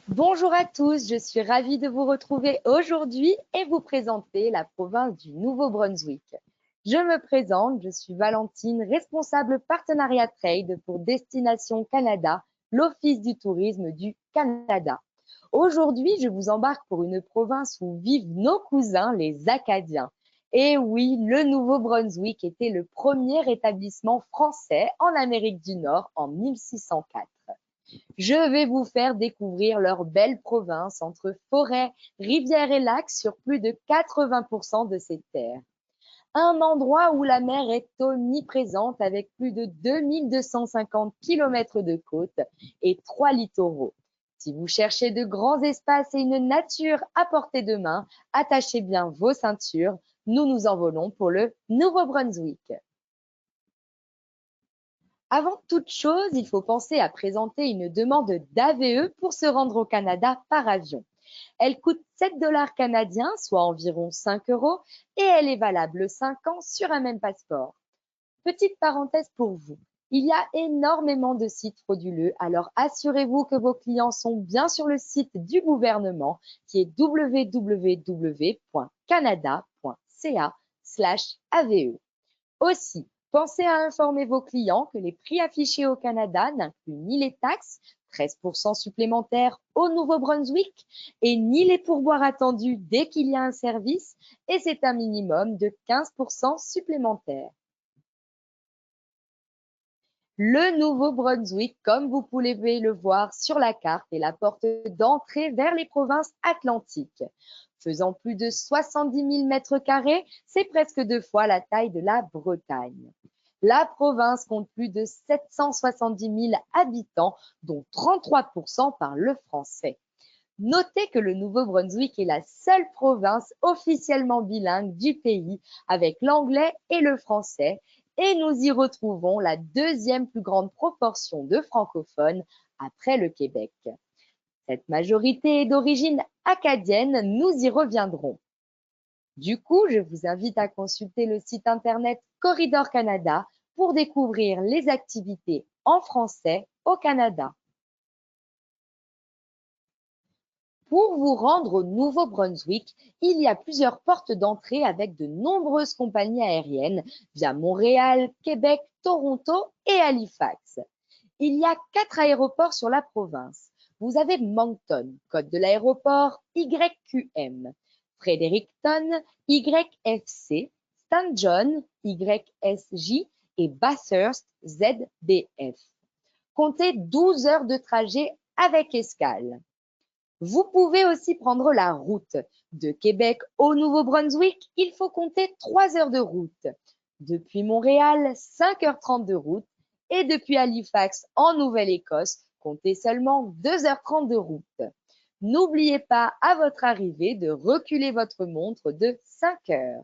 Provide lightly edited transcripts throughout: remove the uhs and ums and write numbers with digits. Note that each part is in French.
Bonjour à tous, je suis ravie de vous retrouver aujourd'hui et vous présenter la province du Nouveau-Brunswick. Je me présente, je suis Valentine, responsable partenariat trade pour Destination Canada, l'Office du tourisme du Canada. Aujourd'hui, je vous embarque pour une province où vivent nos cousins, les Acadiens. Et oui, le Nouveau-Brunswick était le premier établissement français en Amérique du Nord en 1604. Je vais vous faire découvrir leur belle province entre forêts, rivières et lacs sur plus de 80% de ses terres. Un endroit où la mer est omniprésente avec plus de 2250 km de côte et 3 littoraux. Si vous cherchez de grands espaces et une nature à portée de main, attachez bien vos ceintures. Nous nous envolons pour le Nouveau-Brunswick. Avant toute chose, il faut penser à présenter une demande d'AVE pour se rendre au Canada par avion. Elle coûte 7 dollars canadiens, soit environ 5 euros, et elle est valable 5 ans sur un même passeport. Petite parenthèse pour vous, il y a énormément de sites frauduleux, alors assurez-vous que vos clients sont bien sur le site du gouvernement qui est www.canada.ca/AVE. Aussi, pensez à informer vos clients que les prix affichés au Canada n'incluent ni les taxes, 13% supplémentaires au Nouveau-Brunswick, et ni les pourboires attendus dès qu'il y a un service, et c'est un minimum de 15% supplémentaires. Le Nouveau-Brunswick, comme vous pouvez le voir sur la carte, est la porte d'entrée vers les provinces atlantiques. Faisant plus de 70 000 mètres carrés, c'est presque 2 fois la taille de la Bretagne. La province compte plus de 770 000 habitants, dont 33% parlent le français. Notez que le Nouveau-Brunswick est la seule province officiellement bilingue du pays avec l'anglais et le français, et nous y retrouvons la deuxième plus grande proportion de francophones après le Québec. Cette majorité est d'origine acadienne, nous y reviendrons. Du coup, je vous invite à consulter le site internet Corridor Canada pour découvrir les activités en français au Canada. Pour vous rendre au Nouveau-Brunswick, il y a plusieurs portes d'entrée avec de nombreuses compagnies aériennes via Montréal, Québec, Toronto et Halifax. Il y a 4 aéroports sur la province. Vous avez Moncton, code de l'aéroport YQM, Fredericton, YFC, St. John, YSJ et Bathurst, ZBF. Comptez 12 heures de trajet avec escale. Vous pouvez aussi prendre la route. De Québec au Nouveau-Brunswick, il faut compter 3 heures de route. Depuis Montréal, 5h30 de route. Et depuis Halifax en Nouvelle-Écosse, comptez seulement 2h30 de route. N'oubliez pas à votre arrivée de reculer votre montre de 5 heures.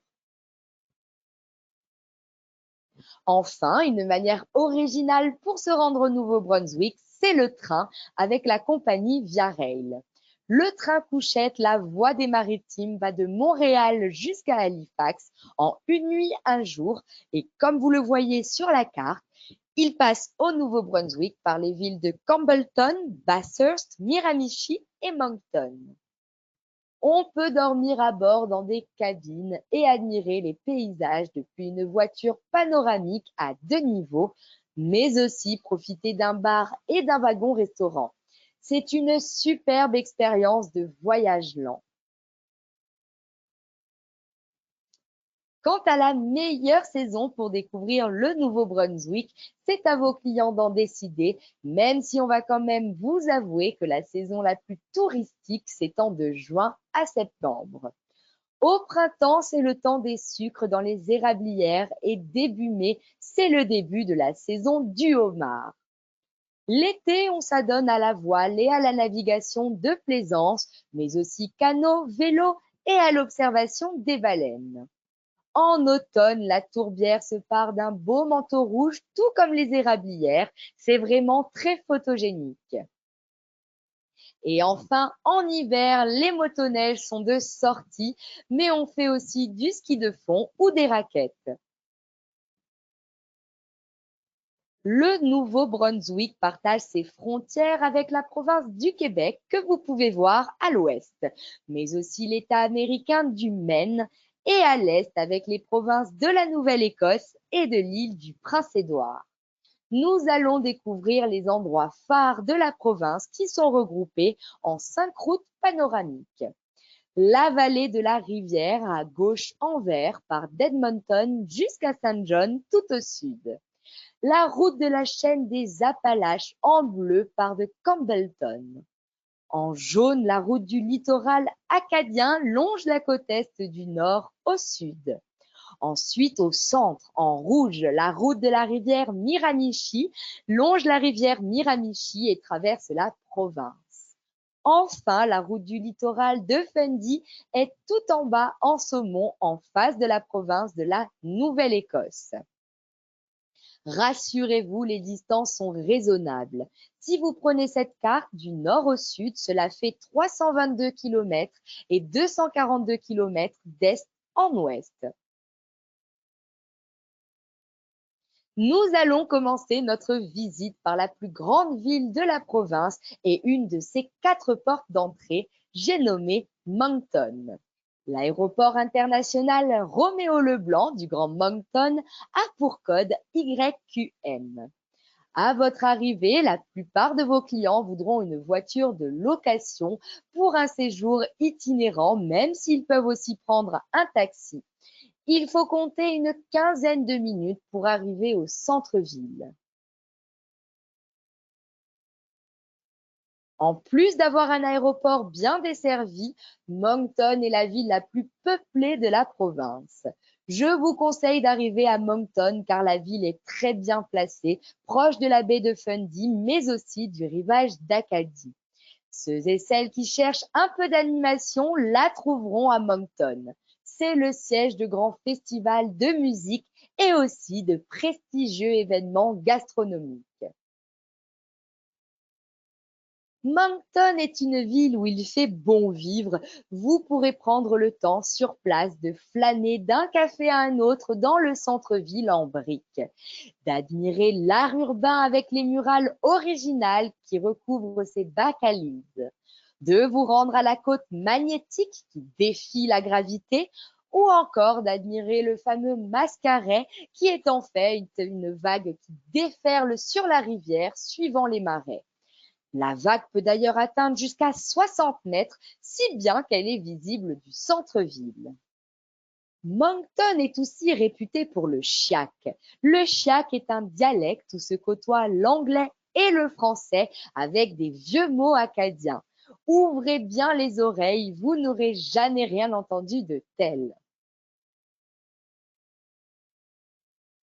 Enfin, une manière originale pour se rendre au Nouveau-Brunswick, c'est le train avec la compagnie Via Rail. Le train couchette, la voie des maritimes, va de Montréal jusqu'à Halifax en une nuit, un jour. Et comme vous le voyez sur la carte, il passe au Nouveau-Brunswick par les villes de Campbellton, Bathurst, Miramichi et Moncton. On peut dormir à bord dans des cabines et admirer les paysages depuis une voiture panoramique à 2 niveaux, mais aussi profiter d'un bar et d'un wagon-restaurant. C'est une superbe expérience de voyage lent. Quant à la meilleure saison pour découvrir le Nouveau-Brunswick, c'est à vos clients d'en décider, même si on va quand même vous avouer que la saison la plus touristique s'étend de juin à septembre. Au printemps, c'est le temps des sucres dans les érablières et début mai, c'est le début de la saison du homard. L'été, on s'adonne à la voile et à la navigation de plaisance, mais aussi canot, vélo et à l'observation des baleines. En automne, la tourbière se pare d'un beau manteau rouge, tout comme les érablières. C'est vraiment très photogénique. Et enfin, en hiver, les motoneiges sont de sortie, mais on fait aussi du ski de fond ou des raquettes. Le Nouveau-Brunswick partage ses frontières avec la province du Québec que vous pouvez voir à l'ouest, mais aussi l'État américain du Maine et à l'est avec les provinces de la Nouvelle-Écosse et de l'île du Prince-Édouard. Nous allons découvrir les endroits phares de la province qui sont regroupés en 5 routes panoramiques. La vallée de la rivière à gauche en vert part d'Edmonton jusqu'à Saint John tout au sud. La route de la chaîne des Appalaches en bleu part de Campbellton. En jaune, la route du littoral acadien longe la côte est du nord au sud. Ensuite, au centre, en rouge, la route de la rivière Miramichi longe la rivière Miramichi et traverse la province. Enfin, la route du littoral de Fundy est tout en bas en saumon en face de la province de la Nouvelle-Écosse. Rassurez-vous, les distances sont raisonnables. Si vous prenez cette carte du nord au sud, cela fait 322 km et 242 km d'est en ouest. Nous allons commencer notre visite par la plus grande ville de la province et une de ses 4 portes d'entrée, j'ai nommé Moncton. L'aéroport international Roméo-Leblanc du Grand Moncton a pour code YQM. À votre arrivée, la plupart de vos clients voudront une voiture de location pour un séjour itinérant, même s'ils peuvent aussi prendre un taxi. Il faut compter une quinzaine de minutes pour arriver au centre-ville. En plus d'avoir un aéroport bien desservi, Moncton est la ville la plus peuplée de la province. Je vous conseille d'arriver à Moncton car la ville est très bien placée, proche de la baie de Fundy, mais aussi du rivage d'Acadie. Ceux et celles qui cherchent un peu d'animation la trouveront à Moncton. C'est le siège de grands festivals de musique et aussi de prestigieux événements gastronomiques. Moncton est une ville où il fait bon vivre. Vous pourrez prendre le temps sur place de flâner d'un café à un autre dans le centre-ville en briques, d'admirer l'art urbain avec les murales originales qui recouvrent ses bacs à lises, de vous rendre à la côte magnétique qui défie la gravité ou encore d'admirer le fameux Mascaret qui est en fait une vague qui déferle sur la rivière suivant les marées. La vague peut d'ailleurs atteindre jusqu'à 60 mètres, si bien qu'elle est visible du centre-ville. Moncton est aussi réputé pour le chiac. Le chiac est un dialecte où se côtoient l'anglais et le français avec des vieux mots acadiens. Ouvrez bien les oreilles, vous n'aurez jamais rien entendu de tel.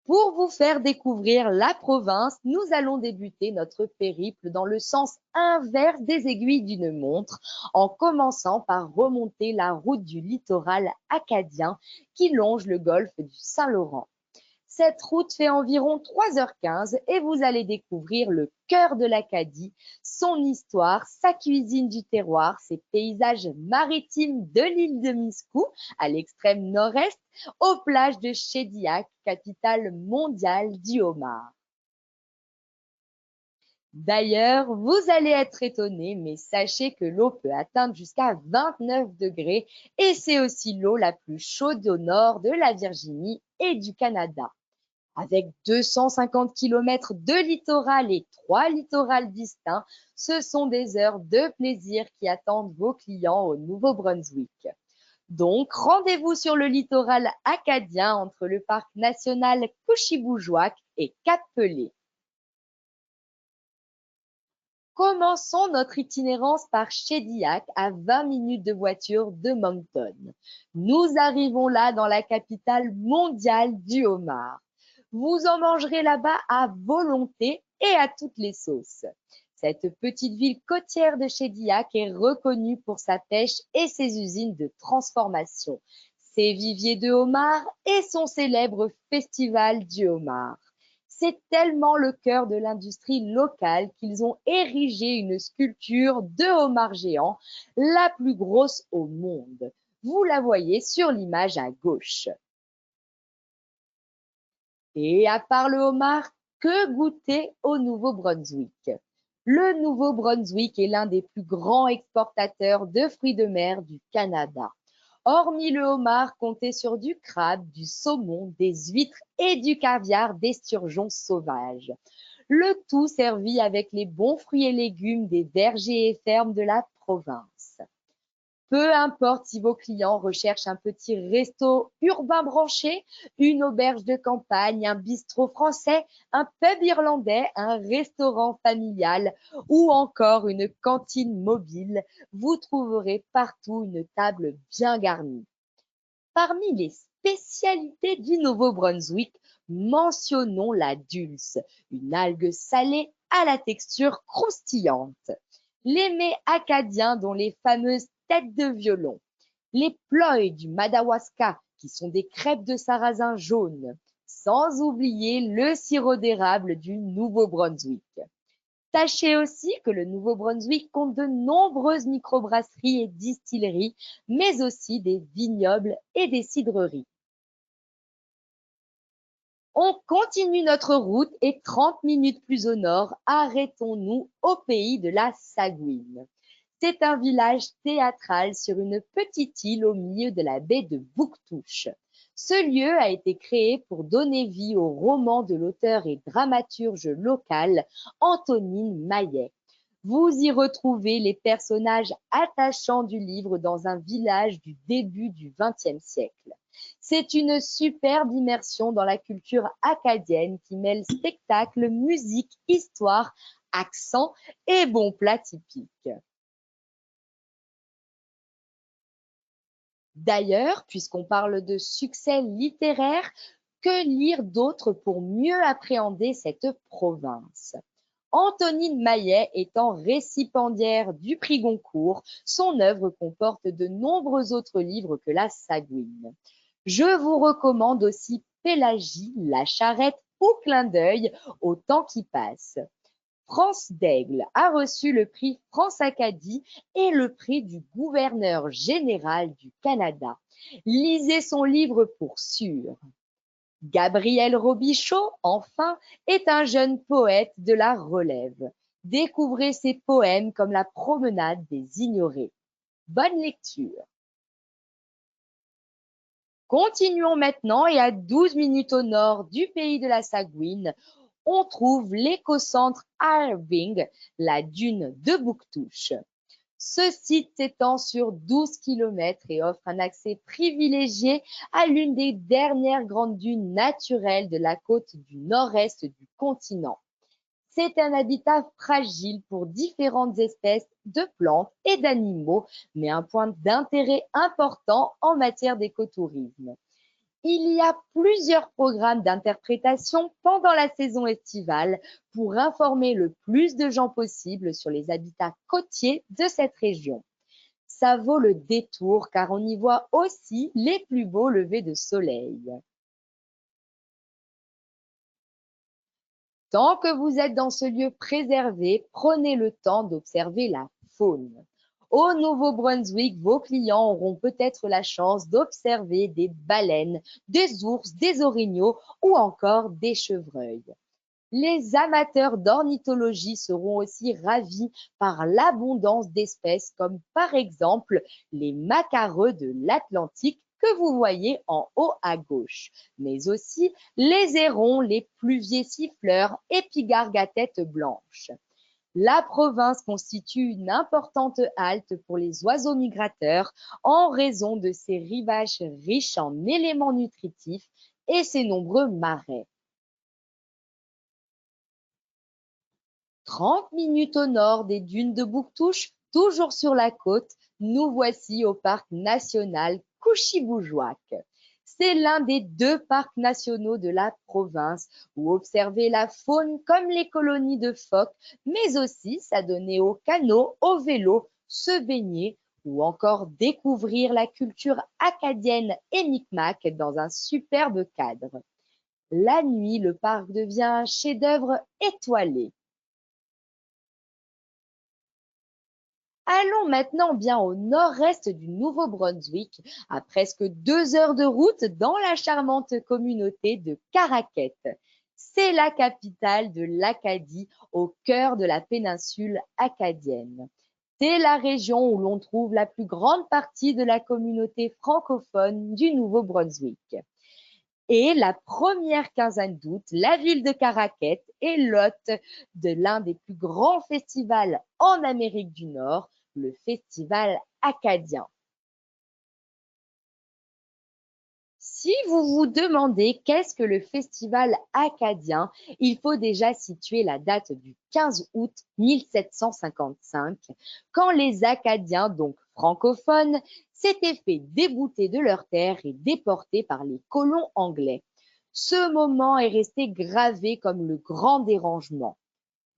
Pour vous faire découvrir la province, nous allons débuter notre périple dans le sens inverse des aiguilles d'une montre, en commençant par remonter la route du littoral acadien qui longe le golfe du Saint-Laurent. Cette route fait environ 3h15 et vous allez découvrir le cœur de l'Acadie, son histoire, sa cuisine du terroir, ses paysages maritimes de l'île de Miscou à l'extrême nord-est, aux plages de Shediac, capitale mondiale du homard. D'ailleurs, vous allez être étonnés, mais sachez que l'eau peut atteindre jusqu'à 29 degrés et c'est aussi l'eau la plus chaude au nord de la Virginie et du Canada. Avec 250 km de littoral et 3 littorales distincts, ce sont des heures de plaisir qui attendent vos clients au Nouveau-Brunswick. Donc, rendez-vous sur le littoral acadien entre le parc national Couchibougeoac et Cap-Pelé. Commençons notre itinérance par Shediac, à 20 minutes de voiture de Moncton. Nous arrivons là dans la capitale mondiale du homard. Vous en mangerez là-bas à volonté et à toutes les sauces. Cette petite ville côtière de Shediac est reconnue pour sa pêche et ses usines de transformation, ses viviers de homards et son célèbre festival du homard. C'est tellement le cœur de l'industrie locale qu'ils ont érigé une sculpture de homard géant, la plus grosse au monde. Vous la voyez sur l'image à gauche. Et à part le homard, Que goûter au Nouveau-Brunswick? Le Nouveau-Brunswick est l'un des plus grands exportateurs de fruits de mer du Canada. Hormis le homard, comptez sur du crabe, du saumon, des huîtres et du caviar d'esturgeon sauvage. Le tout servi avec les bons fruits et légumes des vergers et fermes de la province. Peu importe si vos clients recherchent un petit resto urbain branché, une auberge de campagne, un bistrot français, un pub irlandais, un restaurant familial ou encore une cantine mobile, vous trouverez partout une table bien garnie. Parmi les spécialités du Nouveau-Brunswick, mentionnons la dulce, une algue salée à la texture croustillante. Les mets acadiens dont les fameuses têtes de violon. Les ploys du Madawaska qui sont des crêpes de sarrasin jaune. Sans oublier le sirop d'érable du Nouveau-Brunswick. Sachez aussi que le Nouveau-Brunswick compte de nombreuses microbrasseries et distilleries, mais aussi des vignobles et des cidreries. On continue notre route et 30 minutes plus au nord, arrêtons-nous au pays de la Saguine. C'est un village théâtral sur une petite île au milieu de la baie de Bouctouche. Ce lieu a été créé pour donner vie au roman de l'auteur et dramaturge local Antonine Maillet. Vous y retrouvez les personnages attachants du livre dans un village du début du XXe siècle. C'est une superbe immersion dans la culture acadienne qui mêle spectacle, musique, histoire, accent et bons plats typiques. D'ailleurs, puisqu'on parle de succès littéraire, que lire d'autre pour mieux appréhender cette province? Antonine Maillet étant récipiendaire du prix Goncourt, son œuvre comporte de nombreux autres livres que la Saguine. Je vous recommande aussi Pélagie, La Charrette ou Clin d'œil au temps qui passe. France Daigle a reçu le prix France Acadie et le prix du gouverneur général du Canada. Lisez son livre pour sûr. Gabriel Robichaud, enfin, est un jeune poète de la relève. Découvrez ses poèmes comme La promenade des ignorés. Bonne lecture. Continuons maintenant et à 12 minutes au nord du pays de la Saguine, on trouve l'écocentre Irving, la dune de Bouctouche. Ce site s'étend sur 12 km et offre un accès privilégié à l'une des dernières grandes dunes naturelles de la côte du nord-est du continent. C'est un habitat fragile pour différentes espèces de plantes et d'animaux, mais un point d'intérêt important en matière d'écotourisme. Il y a plusieurs programmes d'interprétation pendant la saison estivale pour informer le plus de gens possible sur les habitats côtiers de cette région. Ça vaut le détour car on y voit aussi les plus beaux levers de soleil. Tant que vous êtes dans ce lieu préservé, prenez le temps d'observer la faune. Au Nouveau-Brunswick, vos clients auront peut-être la chance d'observer des baleines, des ours, des orignaux ou encore des chevreuils. Les amateurs d'ornithologie seront aussi ravis par l'abondance d'espèces comme par exemple les macareux de l'Atlantique que vous voyez en haut à gauche, mais aussi les hérons, les pluviers siffleurs et pigargues à tête blanche. La province constitue une importante halte pour les oiseaux migrateurs en raison de ses rivages riches en éléments nutritifs et ses nombreux marais. 30 minutes au nord des dunes de Bouctouche, toujours sur la côte, nous voici au parc national Couchibougeoac. C'est l'un des 2 parcs nationaux de la province où observer la faune comme les colonies de phoques, mais aussi s'adonner au canot, au vélo, se baigner ou encore découvrir la culture acadienne et micmac dans un superbe cadre. La nuit, le parc devient un chef-d'œuvre étoilé. Allons maintenant bien au nord-est du Nouveau-Brunswick, à presque 2 heures de route dans la charmante communauté de Caraquet. C'est la capitale de l'Acadie, au cœur de la péninsule acadienne. C'est la région où l'on trouve la plus grande partie de la communauté francophone du Nouveau-Brunswick. Et la première quinzaine d'août, la ville de Caraquet est l'hôte de l'un des plus grands festivals en Amérique du Nord, le Festival acadien. Si vous vous demandez qu'est-ce que le festival acadien, il faut déjà situer la date du 15 août 1755, quand les Acadiens, donc francophones, s'étaient fait débouter de leurs terres et déportés par les colons anglais. Ce moment est resté gravé comme le grand dérangement.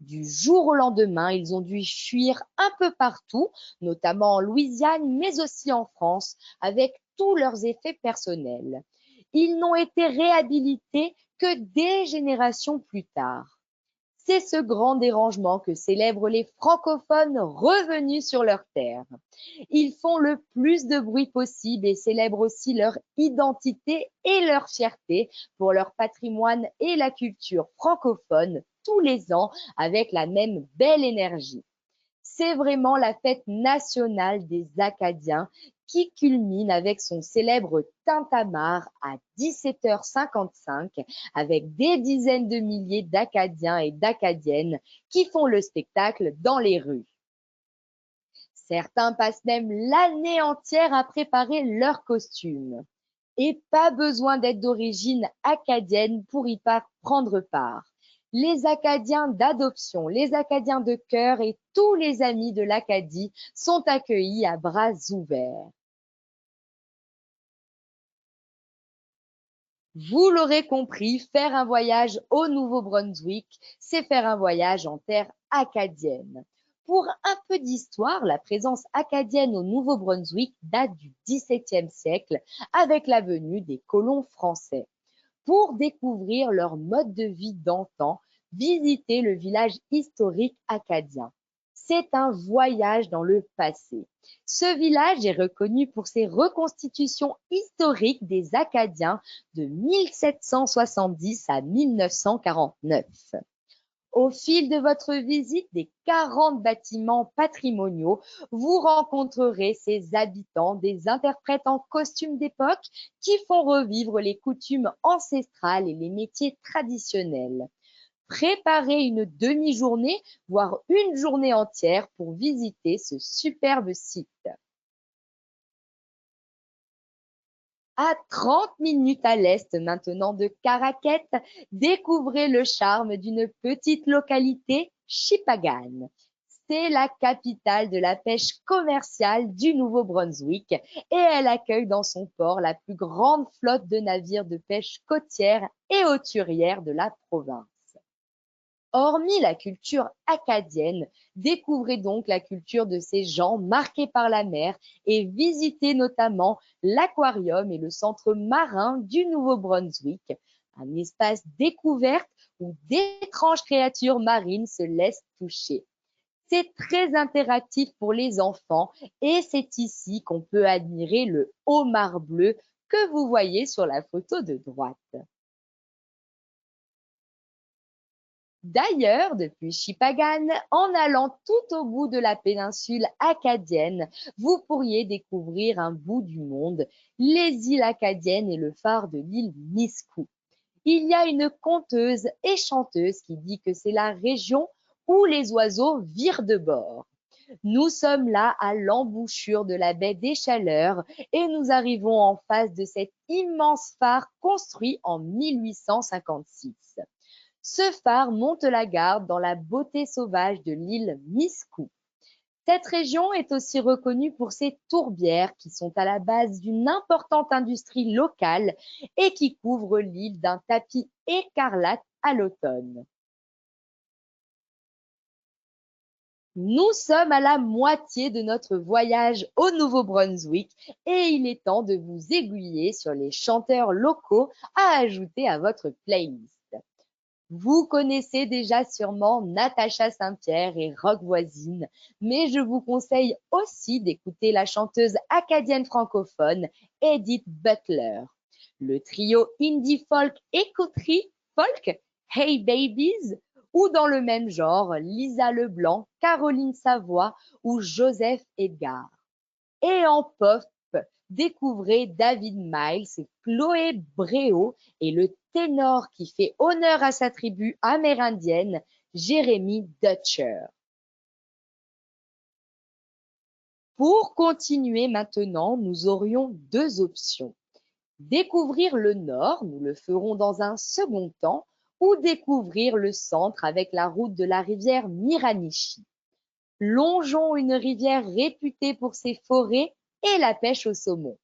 Du jour au lendemain, ils ont dû fuir un peu partout, notamment en Louisiane, mais aussi en France, avec tous leurs effets personnels. Ils n'ont été réhabilités que des générations plus tard. C'est ce grand dérangement que célèbrent les francophones revenus sur leur terre. Ils font le plus de bruit possible et célèbrent aussi leur identité et leur fierté pour leur patrimoine et la culture francophone tous les ans avec la même belle énergie. C'est vraiment la fête nationale des Acadiens qui culmine avec son célèbre tintamarre à 17h55 avec des dizaines de milliers d'Acadiens et d'Acadiennes qui font le spectacle dans les rues. Certains passent même l'année entière à préparer leurs costumes. Et pas besoin d'être d'origine acadienne pour y prendre part. Les Acadiens d'adoption, les Acadiens de cœur et tous les amis de l'Acadie sont accueillis à bras ouverts. Vous l'aurez compris, faire un voyage au Nouveau-Brunswick, c'est faire un voyage en terre acadienne. Pour un peu d'histoire, la présence acadienne au Nouveau-Brunswick date du XVIIe siècle avec la venue des colons français. Pour découvrir leur mode de vie d'antan, visitez le village historique acadien. C'est un voyage dans le passé. Ce village est reconnu pour ses reconstitutions historiques des Acadiens de 1770 à 1949. Au fil de votre visite des 40 bâtiments patrimoniaux, vous rencontrerez ces habitants, des interprètes en costume d'époque qui font revivre les coutumes ancestrales et les métiers traditionnels. Préparez une demi-journée, voire une journée entière pour visiter ce superbe site. À 30 minutes à l'est maintenant de Caraquet, découvrez le charme d'une petite localité, Shippagan. C'est la capitale de la pêche commerciale du Nouveau-Brunswick et elle accueille dans son port la plus grande flotte de navires de pêche côtière et hauturière de la province. Hormis la culture acadienne, découvrez donc la culture de ces gens marqués par la mer et visitez notamment l'aquarium et le centre marin du Nouveau-Brunswick, un espace découverte où d'étranges créatures marines se laissent toucher. C'est très interactif pour les enfants et c'est ici qu'on peut admirer le homard bleu que vous voyez sur la photo de droite. D'ailleurs, depuis Shippagan, en allant tout au bout de la péninsule acadienne, vous pourriez découvrir un bout du monde, les îles acadiennes et le phare de l'île Nisku. Il y a une conteuse et chanteuse qui dit que c'est la région où les oiseaux virent de bord. Nous sommes là à l'embouchure de la baie des Chaleurs et nous arrivons en face de cet immense phare construit en 1856. Ce phare monte la garde dans la beauté sauvage de l'île Miscou. Cette région est aussi reconnue pour ses tourbières qui sont à la base d'une importante industrie locale et qui couvrent l'île d'un tapis écarlate à l'automne. Nous sommes à la moitié de notre voyage au Nouveau-Brunswick et il est temps de vous aiguiller sur les chanteurs locaux à ajouter à votre playlist. Vous connaissez déjà sûrement Natacha Saint-Pierre et Rock Voisine, mais je vous conseille aussi d'écouter la chanteuse acadienne francophone Edith Butler. Le trio indie folk et country folk Hey Babies, ou dans le même genre, Lisa Leblanc, Caroline Savoie ou Joseph Edgar. Et en pop, découvrez David Miles, Chloé Bréau et le ténor qui fait honneur à sa tribu amérindienne, Jérémy Dutcher. Pour continuer maintenant, nous aurions deux options. Découvrir le nord, nous le ferons dans un second temps, ou découvrir le centre avec la route de la rivière Miramichi. Longeons une rivière réputée pour ses forêts et la pêche au saumon.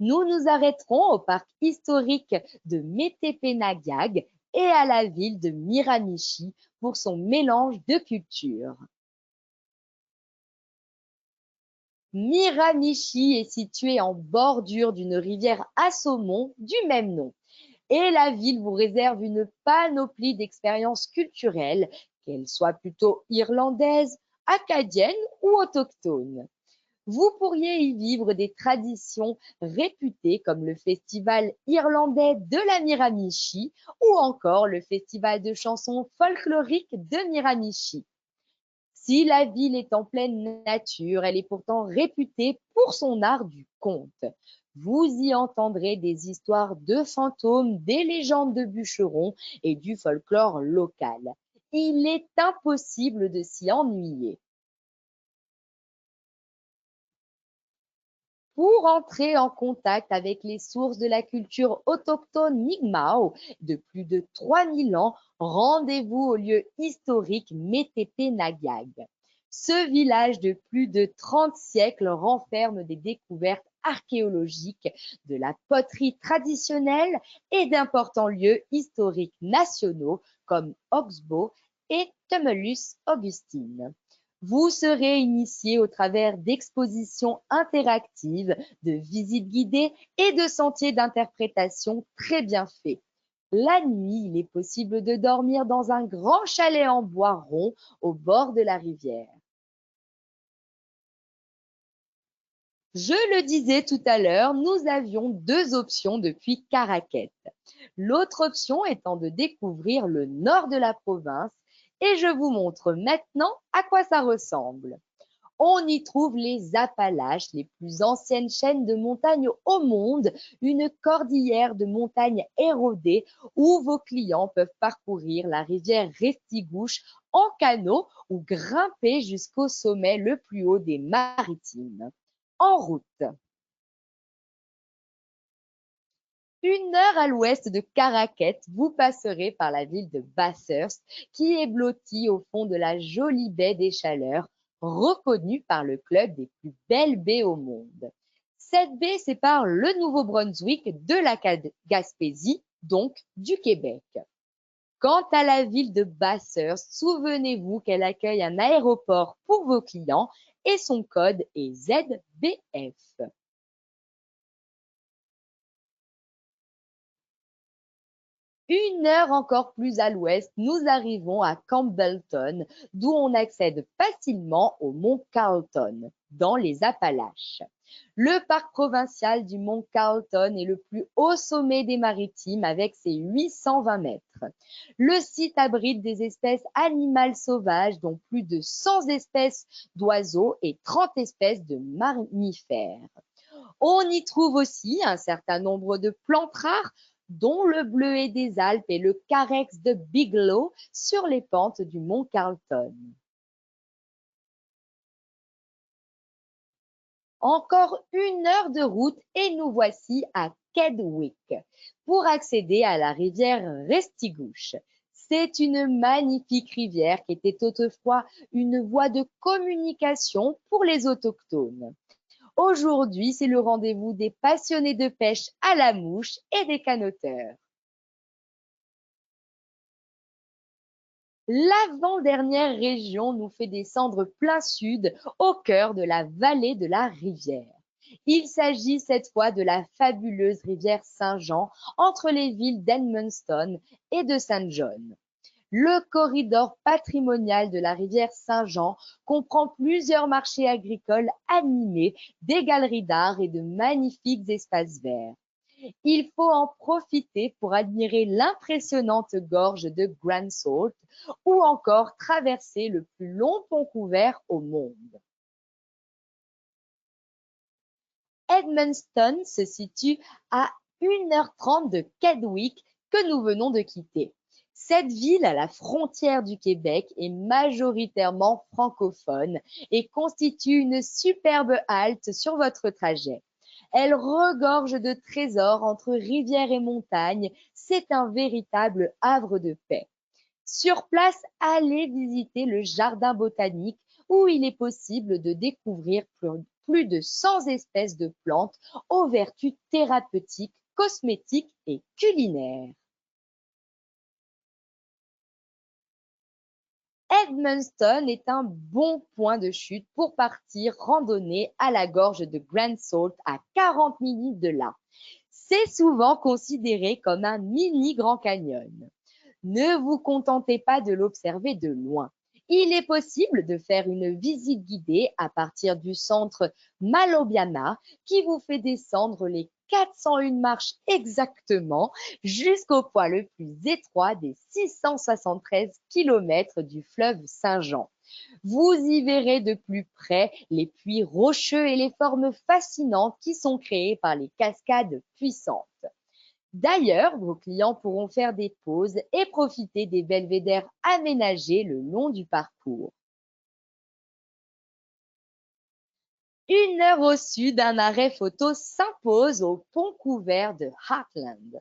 Nous nous arrêterons au parc historique de Metepenagiag et à la ville de Miramichi pour son mélange de cultures. Miramichi est située en bordure d'une rivière à saumon du même nom. Et la ville vous réserve une panoplie d'expériences culturelles, qu'elles soient plutôt irlandaises, acadiennes ou autochtones. Vous pourriez y vivre des traditions réputées comme le festival irlandais de la Miramichi ou encore le festival de chansons folkloriques de Miramichi. Si la ville est en pleine nature, elle est pourtant réputée pour son art du conte. Vous y entendrez des histoires de fantômes, des légendes de bûcherons et du folklore local. Il est impossible de s'y ennuyer. Pour entrer en contact avec les sources de la culture autochtone Mi'kmaq de plus de 3000 ans, rendez-vous au lieu historique Metepenagiag. Ce village de plus de 30 siècles renferme des découvertes archéologiques, de la poterie traditionnelle et d'importants lieux historiques nationaux comme Oxbow et Tumulus Augustine. Vous serez initié au travers d'expositions interactives, de visites guidées et de sentiers d'interprétation très bien faits. La nuit, il est possible de dormir dans un grand chalet en bois rond au bord de la rivière. Je le disais tout à l'heure, nous avions deux options depuis Caraquet. L'autre option étant de découvrir le nord de la province et je vous montre maintenant à quoi ça ressemble. On y trouve les Appalaches, les plus anciennes chaînes de montagnes au monde, une cordillère de montagnes érodées où vos clients peuvent parcourir la rivière Restigouche en canot ou grimper jusqu'au sommet le plus haut des Maritimes. En route. 1 heure à l'ouest de Caraquet, vous passerez par la ville de Bathurst, qui est blottie au fond de la jolie baie des Chaleurs, reconnue par le club des plus belles baies au monde. Cette baie sépare le Nouveau-Brunswick de la Gaspésie, donc du Québec. Quant à la ville de Bathurst, souvenez-vous qu'elle accueille un aéroport pour vos clients et son code est ZBF. 1 heure encore plus à l'ouest, nous arrivons à Campbellton, d'où on accède facilement au mont Carlton, dans les Appalaches. Le parc provincial du mont Carlton est le plus haut sommet des Maritimes avec ses 820 mètres. Le site abrite des espèces animales sauvages, dont plus de 100 espèces d'oiseaux et 30 espèces de mammifères. On y trouve aussi un certain nombre de plantes rares, dont le bleuet des Alpes et le carex de Bigelow sur les pentes du mont Carlton. Encore 1 heure de route et nous voici à Kedwick pour accéder à la rivière Restigouche. C'est une magnifique rivière qui était autrefois une voie de communication pour les autochtones. Aujourd'hui, c'est le rendez-vous des passionnés de pêche à la mouche et des canoteurs. L'avant-dernière région nous fait descendre plein sud au cœur de la vallée de la rivière. Il s'agit cette fois de la fabuleuse rivière Saint-Jean entre les villes d'Edmundston et de Saint John. Le corridor patrimonial de la rivière Saint-Jean comprend plusieurs marchés agricoles animés, des galeries d'art et de magnifiques espaces verts. Il faut en profiter pour admirer l'impressionnante gorge de Grand Sault ou encore traverser le plus long pont couvert au monde. Edmundston se situe à 1h30 de Kedwick que nous venons de quitter. Cette ville à la frontière du Québec est majoritairement francophone et constitue une superbe halte sur votre trajet. Elle regorge de trésors entre rivières et montagnes. C'est un véritable havre de paix. Sur place, allez visiter le jardin botanique où il est possible de découvrir plus de 100 espèces de plantes aux vertus thérapeutiques, cosmétiques et culinaires. Edmundston est un bon point de chute pour partir randonner à la gorge de Grand Sault à 40 minutes de là. C'est souvent considéré comme un mini Grand Canyon. Ne vous contentez pas de l'observer de loin. Il est possible de faire une visite guidée à partir du centre Malobiana qui vous fait descendre les 401 marches exactement jusqu'au point le plus étroit des 673 km du fleuve Saint-Jean. Vous y verrez de plus près les puits rocheux et les formes fascinantes qui sont créées par les cascades puissantes. D'ailleurs, vos clients pourront faire des pauses et profiter des belvédères aménagés le long du parcours. 1 heure au sud, un arrêt photo s'impose au pont couvert de Heartland.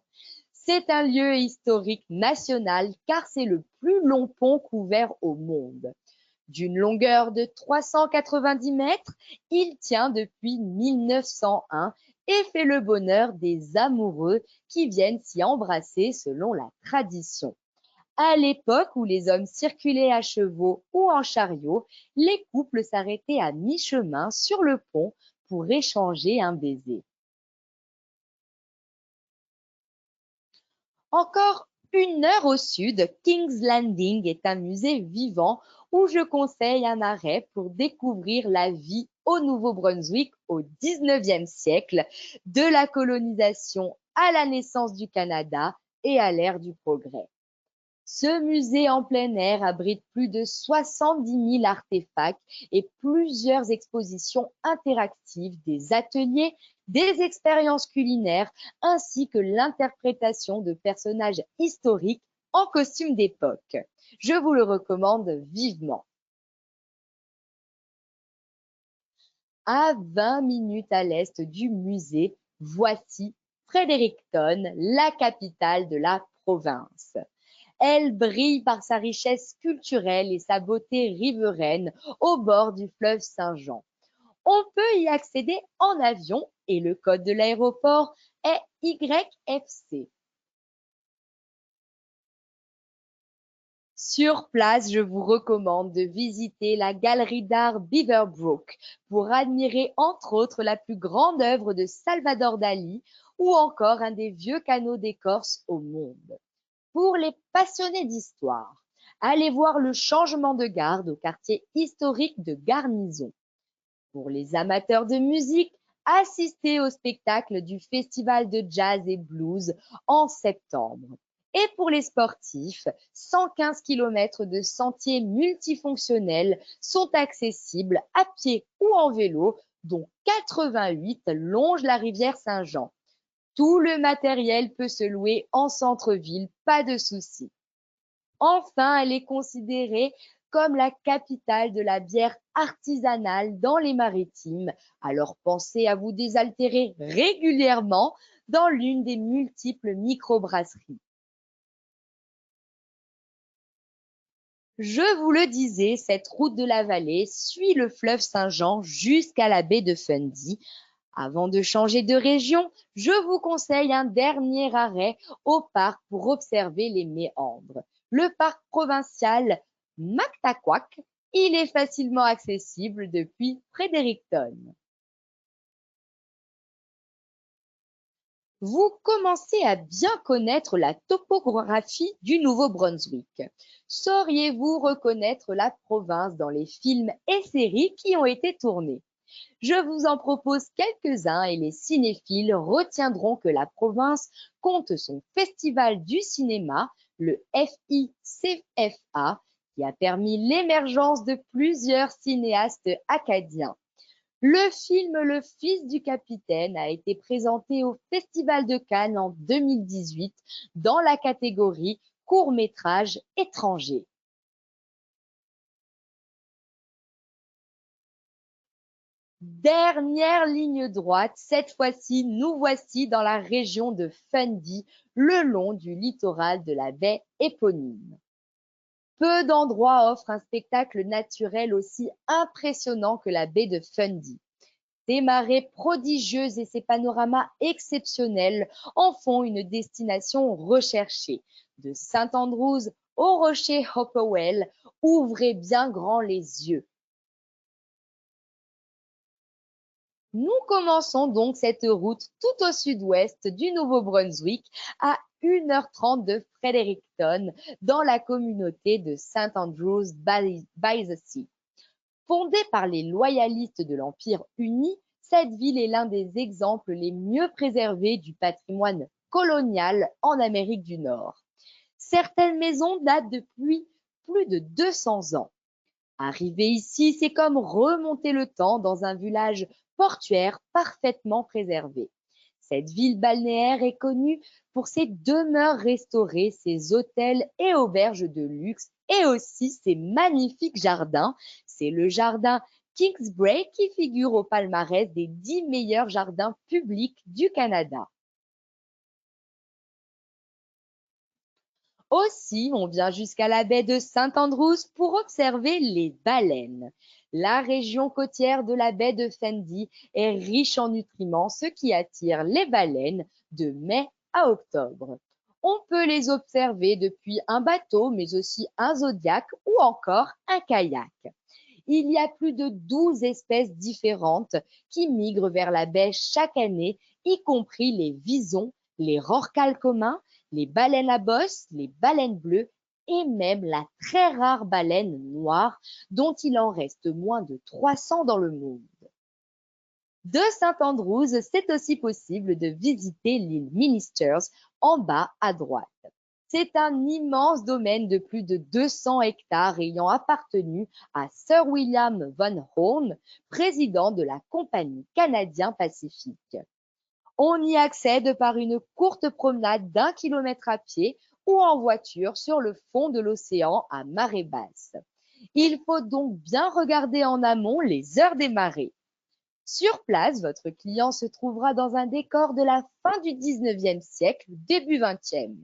C'est un lieu historique national car c'est le plus long pont couvert au monde. D'une longueur de 390 mètres, il tient depuis 1901 et fait le bonheur des amoureux qui viennent s'y embrasser selon la tradition. À l'époque où les hommes circulaient à chevaux ou en chariot, les couples s'arrêtaient à mi-chemin sur le pont pour échanger un baiser. Encore 1 heure au sud, King's Landing est un musée vivant où je conseille un arrêt pour découvrir la vie au Nouveau-Brunswick au 19e siècle, de la colonisation à la naissance du Canada et à l'ère du progrès. Ce musée en plein air abrite plus de 70 000 artefacts et plusieurs expositions interactives, des ateliers, des expériences culinaires, ainsi que l'interprétation de personnages historiques en costume d'époque. Je vous le recommande vivement. À 20 minutes à l'est du musée, voici Fredericton, la capitale de la province. Elle brille par sa richesse culturelle et sa beauté riveraine au bord du fleuve Saint-Jean. On peut y accéder en avion et le code de l'aéroport est YFC. Sur place, je vous recommande de visiter la galerie d'art Beaverbrook pour admirer entre autres la plus grande œuvre de Salvador Dali ou encore un des vieux canaux d'écorce au monde. Pour les passionnés d'histoire, allez voir le changement de garde au quartier historique de Garnison. Pour les amateurs de musique, assistez au spectacle du Festival de Jazz et Blues en septembre. Et pour les sportifs, 115 km de sentiers multifonctionnels sont accessibles à pied ou en vélo, dont 88 longent la rivière Saint-Jean. Tout le matériel peut se louer en centre-ville, pas de souci. Enfin, elle est considérée comme la capitale de la bière artisanale dans les Maritimes. Alors pensez à vous désaltérer régulièrement dans l'une des multiples microbrasseries. Je vous le disais, cette route de la vallée suit le fleuve Saint-Jean jusqu'à la baie de Fundy. Avant de changer de région, je vous conseille un dernier arrêt au parc pour observer les méandres. Le parc provincial Mactaquac, il est facilement accessible depuis Fredericton. Vous commencez à bien connaître la topographie du Nouveau-Brunswick. Sauriez-vous reconnaître la province dans les films et séries qui ont été tournés? Je vous en propose quelques-uns et les cinéphiles retiendront que la province compte son festival du cinéma, le FICFA, qui a permis l'émergence de plusieurs cinéastes acadiens. Le film Le Fils du Capitaine a été présenté au Festival de Cannes en 2018 dans la catégorie court-métrage étranger. Dernière ligne droite, cette fois-ci, nous voici dans la région de Fundy, le long du littoral de la baie éponyme. Peu d'endroits offrent un spectacle naturel aussi impressionnant que la baie de Fundy. Ses marées prodigieuses et ses panoramas exceptionnels en font une destination recherchée. De St Andrews au rocher Hopewell, ouvrez bien grand les yeux. Nous commençons donc cette route tout au sud-ouest du Nouveau-Brunswick à 1h30 de Fredericton, dans la communauté de St Andrews by the Sea. Fondée par les loyalistes de l'Empire uni, cette ville est l'un des exemples les mieux préservés du patrimoine colonial en Amérique du Nord. Certaines maisons datent depuis plus de 200 ans. Arriver ici, c'est comme remonter le temps dans un village portuaire parfaitement préservé. Cette ville balnéaire est connue pour ses demeures restaurées, ses hôtels et auberges de luxe et aussi ses magnifiques jardins. C'est le jardin Kingsbrae qui figure au palmarès des 10 meilleurs jardins publics du Canada. Aussi, on vient jusqu'à la baie de St Andrews pour observer les baleines. La région côtière de la baie de Fundy est riche en nutriments, ce qui attire les baleines de mai à octobre. On peut les observer depuis un bateau, mais aussi un zodiac ou encore un kayak. Il y a plus de 12 espèces différentes qui migrent vers la baie chaque année, y compris les visons, les rorquals communs, les baleines à bosse, les baleines bleues et même la très rare baleine noire dont il en reste moins de 300 dans le monde. De St Andrews, c'est aussi possible de visiter l'île Ministers en bas à droite. C'est un immense domaine de plus de 200 hectares ayant appartenu à Sir William Van Horne, président de la Compagnie canadienne Pacifique. On y accède par une courte promenade d'1 kilomètre à pied ou en voiture sur le fond de l'océan à marée basse. Il faut donc bien regarder en amont les heures des marées. Sur place, votre client se trouvera dans un décor de la fin du 19e siècle, début 20e.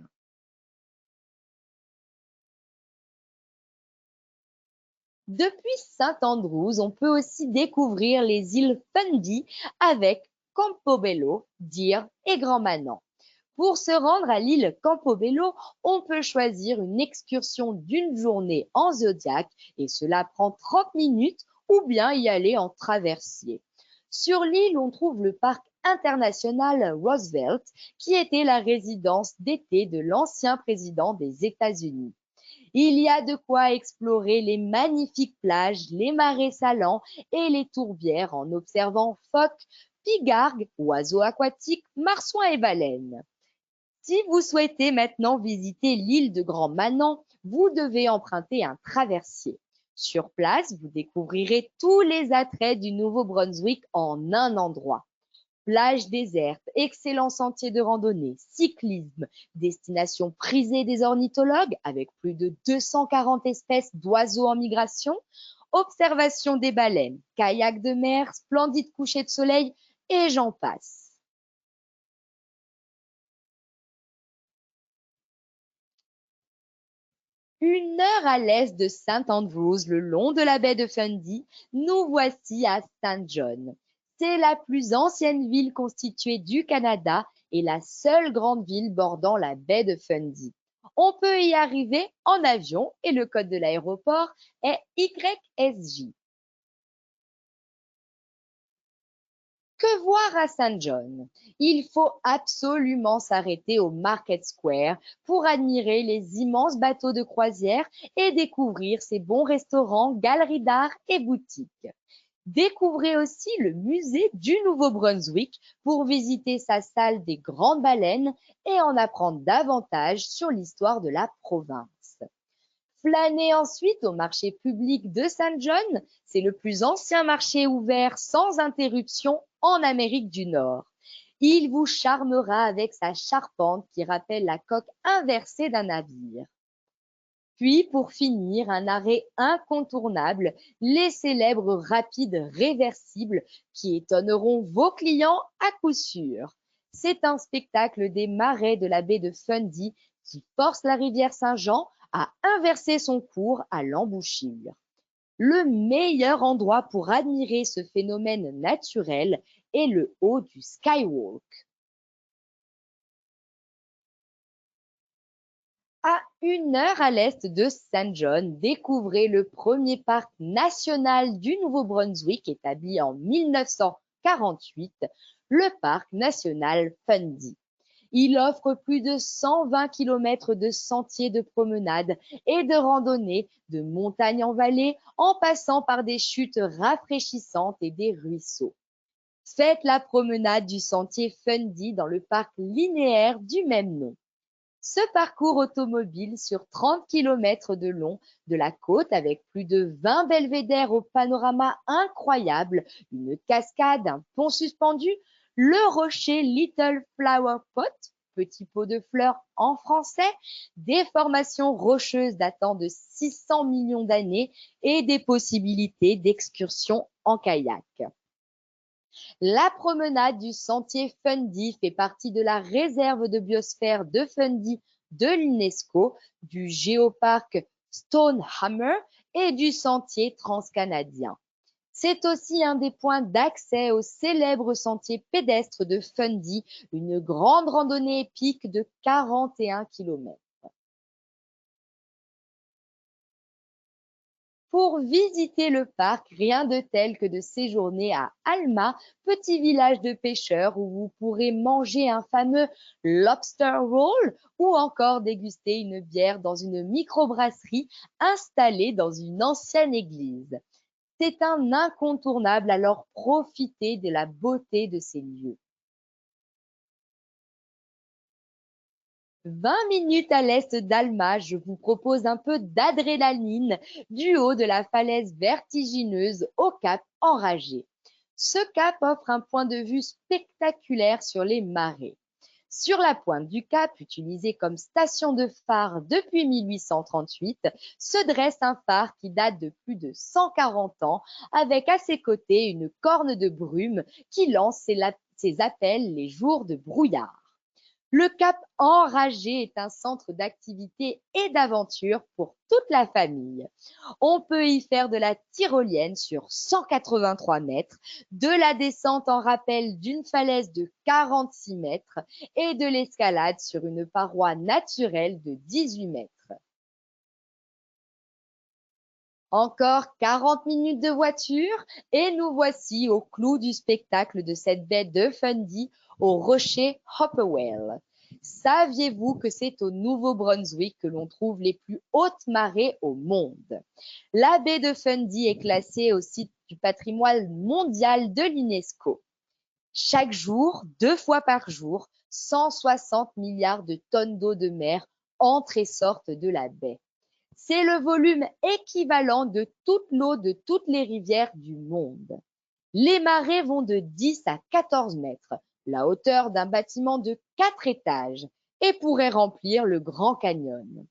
Depuis St Andrews, on peut aussi découvrir les îles Fundy avec Campobello, Deer et Grand Manan. Pour se rendre à l'île Campobello, on peut choisir une excursion d'une journée en Zodiac et cela prend 30 minutes ou bien y aller en traversier. Sur l'île, on trouve le parc international Roosevelt qui était la résidence d'été de l'ancien président des États-Unis. Il y a de quoi explorer les magnifiques plages, les marais salants et les tourbières en observant phoques, pigargues, oiseaux aquatiques, marsouins et baleines. Si vous souhaitez maintenant visiter l'île de Grand Manan, vous devez emprunter un traversier. Sur place, vous découvrirez tous les attraits du Nouveau-Brunswick en un endroit. Plage déserte, excellents sentiers de randonnée, cyclisme, destination prisée des ornithologues avec plus de 240 espèces d'oiseaux en migration, observation des baleines, kayak de mer, splendide coucher de soleil et j'en passe. Une heure à l'est de St Andrews, le long de la baie de Fundy, nous voici à Saint John. C'est la plus ancienne ville constituée du Canada et la seule grande ville bordant la baie de Fundy. On peut y arriver en avion et le code de l'aéroport est YSJ. Que voir à Saint John? Il faut absolument s'arrêter au Market Square pour admirer les immenses bateaux de croisière et découvrir ses bons restaurants, galeries d'art et boutiques. Découvrez aussi le musée du Nouveau-Brunswick pour visiter sa salle des grandes baleines et en apprendre davantage sur l'histoire de la province. Flânez ensuite au marché public de Saint John. C'est le plus ancien marché ouvert sans interruption en Amérique du Nord. Il vous charmera avec sa charpente qui rappelle la coque inversée d'un navire. Puis, pour finir, un arrêt incontournable, les célèbres rapides réversibles qui étonneront vos clients à coup sûr. C'est un spectacle des marais de la baie de Fundy qui force la rivière Saint-Jean à inverser son cours à l'embouchure. Le meilleur endroit pour admirer ce phénomène naturel est le haut du Skywalk. À 1 heure à l'est de Saint John, découvrez le premier parc national du Nouveau-Brunswick établi en 1948, le parc national Fundy. Il offre plus de 120 km de sentiers de promenade et de randonnée de montagne en vallée en passant par des chutes rafraîchissantes et des ruisseaux. Faites la promenade du sentier Fundy dans le parc linéaire du même nom. Ce parcours automobile sur 30 km de long de la côte avec plus de 20 belvédères au panorama incroyable, une cascade, un pont suspendu, le rocher Little Flower Pot, petit pot de fleurs en français, des formations rocheuses datant de 600 millions d'années et des possibilités d'excursion en kayak. La promenade du sentier Fundy fait partie de la réserve de biosphère de Fundy de l'UNESCO, du géoparc Stonehammer et du sentier transcanadien. C'est aussi un des points d'accès au célèbre sentier pédestre de Fundy, une grande randonnée épique de 41 km. Pour visiter le parc, rien de tel que de séjourner à Alma, petit village de pêcheurs où vous pourrez manger un fameux lobster roll ou encore déguster une bière dans une microbrasserie installée dans une ancienne église. C'est un incontournable, alors profitez de la beauté de ces lieux. 20 minutes à l'est d'Alma, je vous propose un peu d'adrénaline du haut de la falaise vertigineuse au cap Enragé. Ce cap offre un point de vue spectaculaire sur les marais. Sur la pointe du cap, utilisée comme station de phare depuis 1838, se dresse un phare qui date de plus de 140 ans, avec à ses côtés une corne de brume qui lance ses appels les jours de brouillard. Le Cap Enragé est un centre d'activité et d'aventure pour toute la famille. On peut y faire de la tyrolienne sur 183 mètres, de la descente en rappel d'une falaise de 46 mètres et de l'escalade sur une paroi naturelle de 18 mètres. Encore 40 minutes de voiture et nous voici au clou du spectacle de cette baie de Fundy au rocher Hopperwell. Saviez-vous que c'est au Nouveau-Brunswick que l'on trouve les plus hautes marées au monde? La baie de Fundy est classée au site du patrimoine mondial de l'UNESCO. Chaque jour, 2 fois par jour, 160 milliards de tonnes d'eau de mer entrent et sortent de la baie. C'est le volume équivalent de toute l'eau de toutes les rivières du monde. Les marées vont de 10 à 14 mètres, la hauteur d'un bâtiment de 4 étages, et pourraient remplir le Grand Canyon.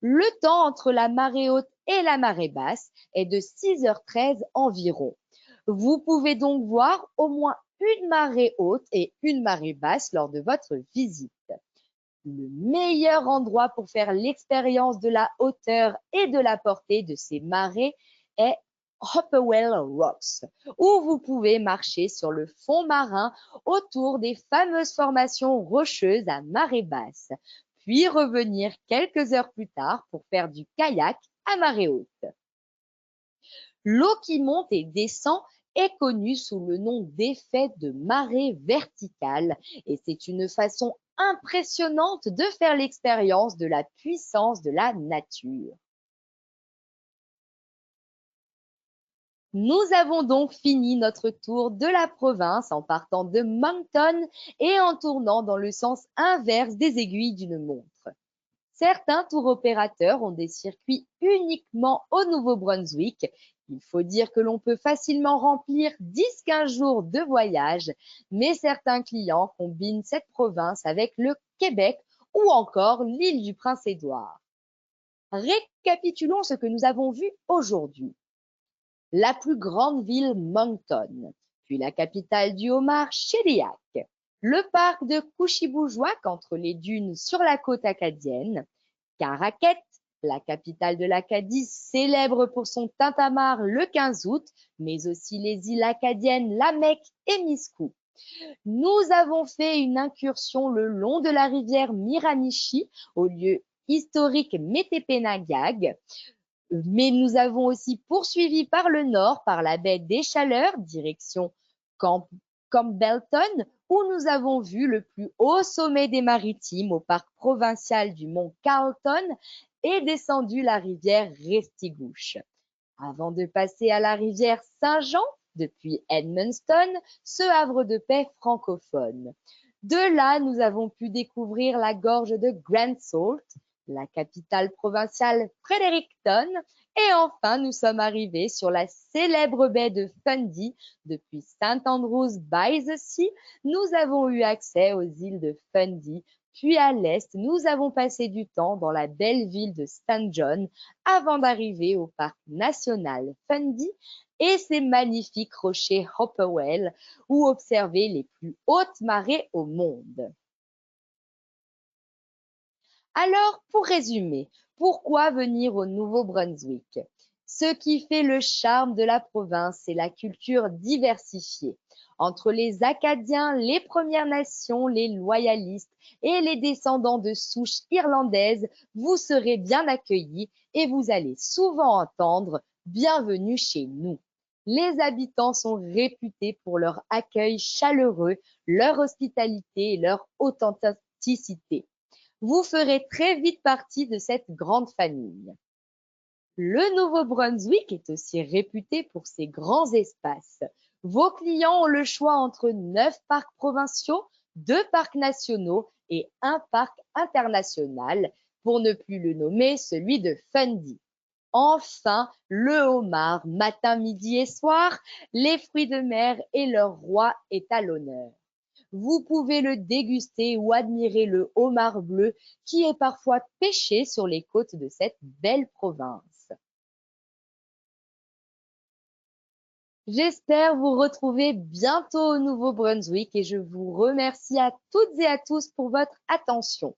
Le temps entre la marée haute et la marée basse est de 6h13 environ. Vous pouvez donc voir au moins une marée haute et une marée basse lors de votre visite. Le meilleur endroit pour faire l'expérience de la hauteur et de la portée de ces marées est Hopperwell Rocks, où vous pouvez marcher sur le fond marin autour des fameuses formations rocheuses à marée basse, puis revenir quelques heures plus tard pour faire du kayak à marée haute. L'eau qui monte et descend est connue sous le nom d'effet de marée verticale et c'est une façon impressionnante de faire l'expérience de la puissance de la nature. Nous avons donc fini notre tour de la province en partant de Moncton et en tournant dans le sens inverse des aiguilles d'une montre. Certains tours opérateurs ont des circuits uniquement au Nouveau-Brunswick. Il faut dire que l'on peut facilement remplir 10-15 jours de voyage, mais certains clients combinent cette province avec le Québec ou encore l'île du Prince-Édouard. Récapitulons ce que nous avons vu aujourd'hui. La plus grande ville, Moncton, puis la capitale du homard, Shediac, le parc de Couchibougeoac entre les dunes sur la côte acadienne, Caraquet, la capitale de l'Acadie, célèbre pour son tintamarre le 15 août, mais aussi les îles acadiennes Lamec et Miscou. Nous avons fait une incursion le long de la rivière Miramichi, au lieu historique Metepenagag, mais nous avons aussi poursuivi par le nord, par la baie des Chaleurs, direction Campbellton, où nous avons vu le plus haut sommet des Maritimes au parc provincial du mont Carleton et descendu la rivière Restigouche. Avant de passer à la rivière Saint-Jean, depuis Edmundston, ce havre de paix francophone. De là, nous avons pu découvrir la gorge de Grand Sault, la capitale provinciale Fredericton, et enfin, nous sommes arrivés sur la célèbre baie de Fundy. Depuis St. Andrews by the Sea, nous avons eu accès aux îles de Fundy, puis à l'est, nous avons passé du temps dans la belle ville de St. John avant d'arriver au parc national Fundy et ses magnifiques rochers Hopperwell où observer les plus hautes marées au monde. Alors, pour résumer, pourquoi venir au Nouveau-Brunswick? Ce qui fait le charme de la province, c'est la culture diversifiée. Entre les Acadiens, les Premières Nations, les loyalistes et les descendants de souches irlandaises, vous serez bien accueillis et vous allez souvent entendre « Bienvenue chez nous ». Les habitants sont réputés pour leur accueil chaleureux, leur hospitalité et leur authenticité. Vous ferez très vite partie de cette grande famille. Le Nouveau-Brunswick est aussi réputé pour ses grands espaces. Vos clients ont le choix entre 9 parcs provinciaux, 2 parcs nationaux et un parc international, pour ne plus le nommer celui de Fundy. Enfin, le homard, matin, midi et soir, les fruits de mer et leur roi est à l'honneur. Vous pouvez le déguster ou admirer le homard bleu qui est parfois pêché sur les côtes de cette belle province. J'espère vous retrouver bientôt au Nouveau-Brunswick et je vous remercie à toutes et à tous pour votre attention.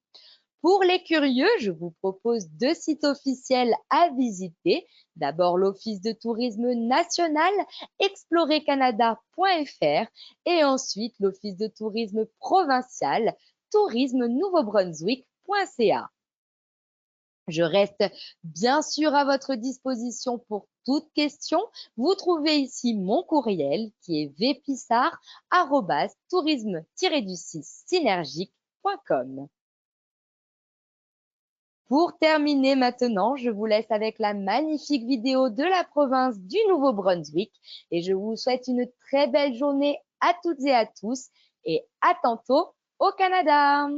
Pour les curieux, je vous propose 2 sites officiels à visiter. D'abord l'Office de tourisme national, explorecanada.fr et ensuite l'Office de tourisme provincial, tourisme-nouveau-brunswick.ca. Je reste bien sûr à votre disposition pour toute question. Vous trouvez ici mon courriel qui est vpissard@tourisme-synergique.com. Pour terminer maintenant, je vous laisse avec la magnifique vidéo de la province du Nouveau-Brunswick et je vous souhaite une très belle journée à toutes et à tous et à tantôt au Canada.